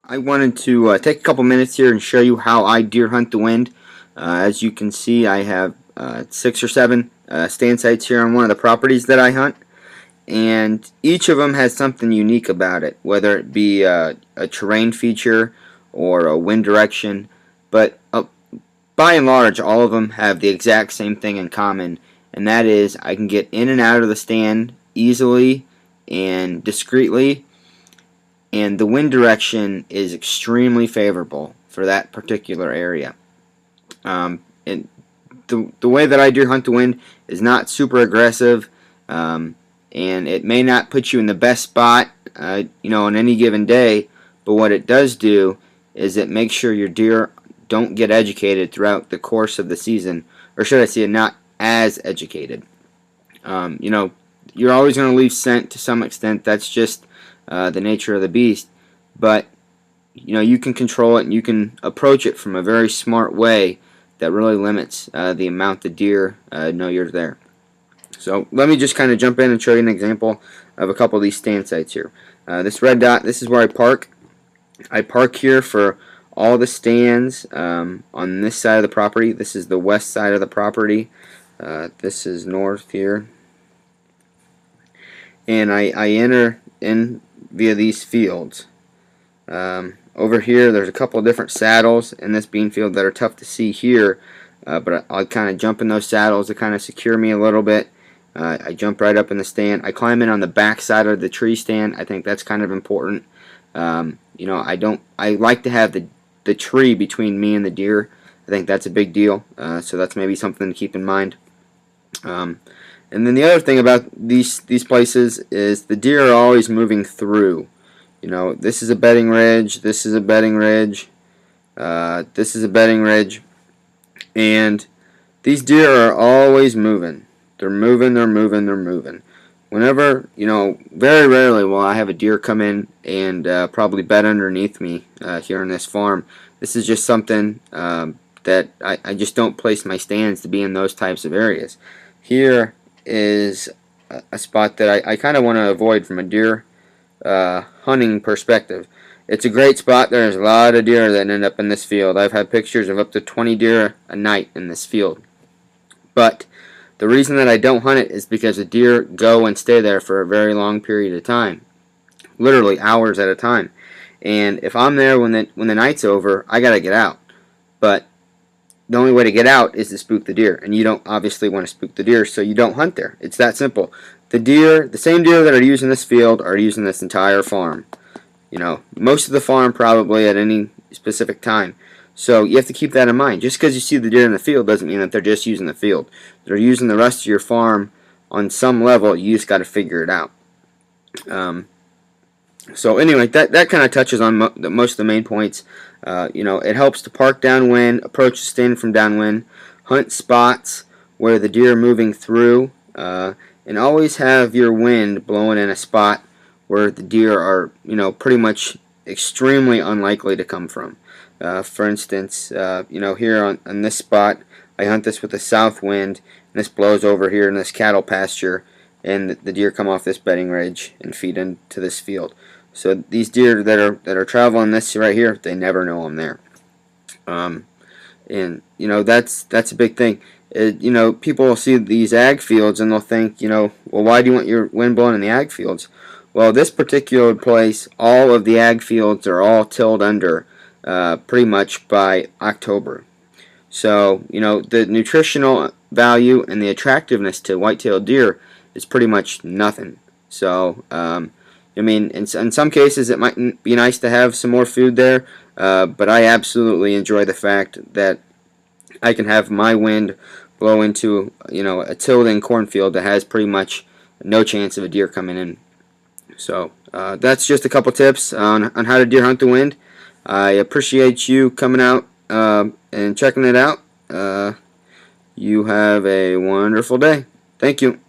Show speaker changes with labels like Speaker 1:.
Speaker 1: I wanted to take a couple minutes here and show you how I deer hunt the wind. As you can see, I have 6 or 7 stand sites here on one of the properties that I hunt, and each of them has something unique about it, whether it be a terrain feature or a wind direction. But by and large, all of them have the exact same thing in common, and that is I can get in and out of the stand easily and discreetly, and the wind direction is extremely favorable for that particular area. And the way that I deer hunt the wind is not super aggressive, and it may not put you in the best spot, on any given day. But what it does do is it makes sure your deer don't get educated throughout the course of the season, or should I say, not as educated. You're always going to leave scent to some extent. That's just the nature of the beast. But you can control it, and you can approach it from a very smart way that really limits the amount the deer know you're there. So let me just kind of jump in and show you an example of a couple of these stand sites here. This red dot, this is where I park. I park here for all the stands on this side of the property. This is the west side of the property. This is north here. And I enter in via these fields. Over here, there's a couple of different saddles in this bean field that are tough to see here, but I'll kind of jump in those saddles to kind of secure me a little bit. I jump right up in the stand. I climb in on the back side of the tree stand. I think that's kind of important. I like to have the tree between me and the deer. I think that's a big deal. So that's maybe something to keep in mind. And then the other thing about these places is the deer are always moving through. This is a bedding ridge, this is a bedding ridge, this is a bedding ridge, and these deer are always moving. They're moving, they're moving, they're moving. Whenever, very rarely will I have a deer come in and probably bed underneath me here on this farm. This is just something that I just don't place my stands to be in those types of areas. Here is a spot that I kind of want to avoid from a deer hunting perspective. It's a great spot. There's a lot of deer that end up in this field. I've had pictures of up to 20 deer a night in this field. But the reason that I don't hunt it is because the deer go and stay there for a very long period of time, literally hours at a time. And if I'm there when the night's over, I gotta get out. But the only way to get out is to spook the deer, and you don't obviously want to spook the deer, so you don't hunt there. It's that simple. The same deer that are using this field are using this entire farm. Most of the farm probably at any specific time. So you have to keep that in mind. Just because you see the deer in the field doesn't mean that they're just using the field. They're using the rest of your farm on some level. You just got to figure it out. So anyway, that kind of touches on most of the main points. It helps to park downwind, approach the stand from downwind, hunt spots where the deer are moving through, and always have your wind blowing in a spot where the deer are, pretty much extremely unlikely to come from. For instance, here on this spot, I hunt this with a south wind, and this blows over here in this cattle pasture, and the deer come off this bedding ridge and feed into this field. So these deer that are traveling this right here, they never know I'm there. And that's a big thing. People will see these ag fields and they'll think, well, why do you want your wind blowing in the ag fields? Well, this particular place, all of the ag fields are all tilled under pretty much by October. So, the nutritional value and the attractiveness to white-tailed deer is pretty much nothing. So, in some cases it might be nice to have some more food there, but I absolutely enjoy the fact that I can have my wind blow into a tilled-in cornfield that has pretty much no chance of a deer coming in. So that's just a couple tips on how to deer hunt the wind. I appreciate you coming out and checking it out. You have a wonderful day. Thank you.